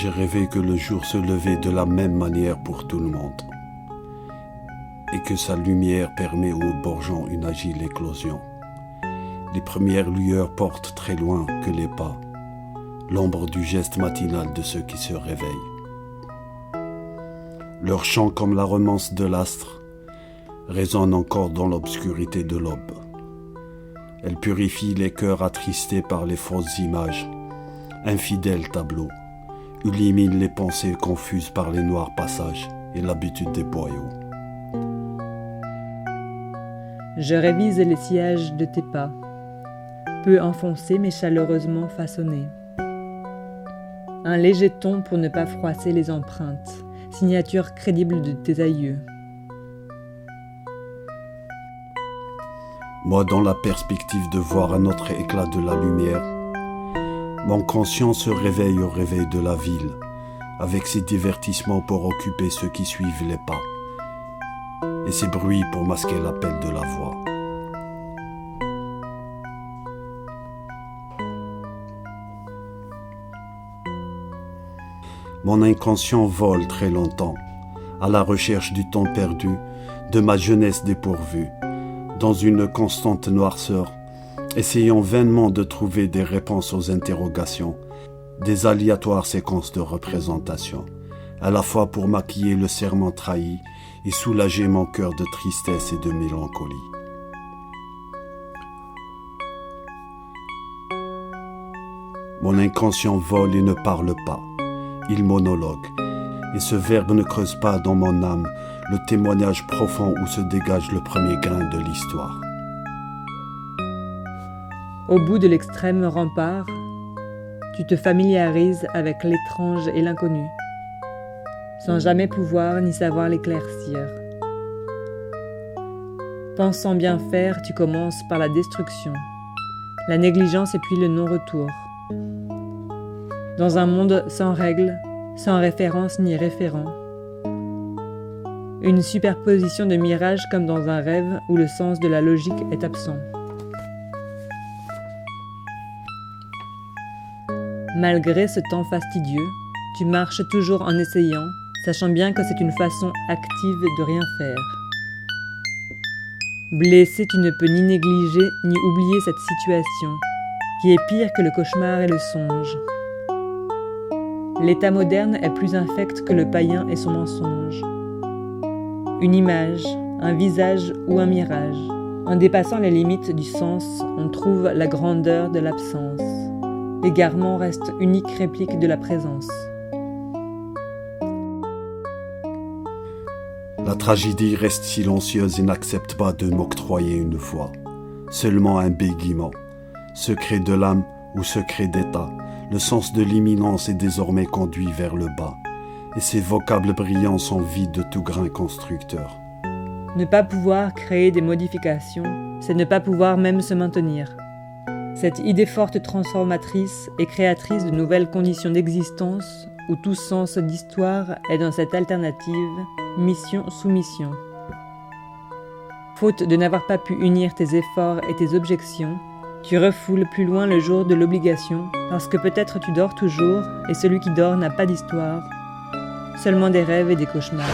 J'ai rêvé que le jour se levait de la même manière pour tout le monde et que sa lumière permet aux bourgeons une agile éclosion. Les premières lueurs portent très loin que les pas, l'ombre du geste matinal de ceux qui se réveillent. Leur chant comme la romance de l'astre résonne encore dans l'obscurité de l'aube. Elle purifie les cœurs attristés par les fausses images, infidèles tableaux, illumine les pensées confuses par les noirs passages et l'habitude des boyaux. Je révise les sillages de tes pas, peu enfoncés mais chaleureusement façonnés. Un léger ton pour ne pas froisser les empreintes, signature crédible de tes aïeux. Moi, dans la perspective de voir un autre éclat de la lumière, mon conscient se réveille au réveil de la ville, avec ses divertissements pour occuper ceux qui suivent les pas, et ses bruits pour masquer l'appel de la voix. Mon inconscient vole très longtemps, à la recherche du temps perdu, de ma jeunesse dépourvue, dans une constante noirceur, essayant vainement de trouver des réponses aux interrogations, des aléatoires séquences de représentation, à la fois pour maquiller le serment trahi et soulager mon cœur de tristesse et de mélancolie. Mon inconscient vole et ne parle pas, il monologue, et ce verbe ne creuse pas dans mon âme le témoignage profond où se dégage le premier grain de l'histoire. Au bout de l'extrême rempart, tu te familiarises avec l'étrange et l'inconnu, sans jamais pouvoir ni savoir l'éclaircir. Pensant bien faire, tu commences par la destruction, la négligence et puis le non-retour. Dans un monde sans règles, sans référence ni référent, une superposition de mirages comme dans un rêve où le sens de la logique est absent. Malgré ce temps fastidieux, tu marches toujours en essayant, sachant bien que c'est une façon active de rien faire. Blessé, tu ne peux ni négliger ni oublier cette situation, qui est pire que le cauchemar et le songe. L'état moderne est plus infect que le païen et son mensonge. Une image, un visage ou un mirage. En dépassant les limites du sens, on trouve la grandeur de l'absence. L'égarement reste unique réplique de la présence. La tragédie reste silencieuse et n'accepte pas de m'octroyer une voix, seulement un bégaiement, secret de l'âme ou secret d'état. Le sens de l'imminence est désormais conduit vers le bas, et ses vocables brillants sont vides de tout grain constructeur. Ne pas pouvoir créer des modifications, c'est ne pas pouvoir même se maintenir. Cette idée forte transformatrice et créatrice de nouvelles conditions d'existence où tout sens d'histoire est dans cette alternative, mission-soumission. Faute de n'avoir pas pu unir tes efforts et tes objections, tu refoules plus loin le jour de l'obligation, parce que peut-être tu dors toujours, et celui qui dort n'a pas d'histoire, seulement des rêves et des cauchemars.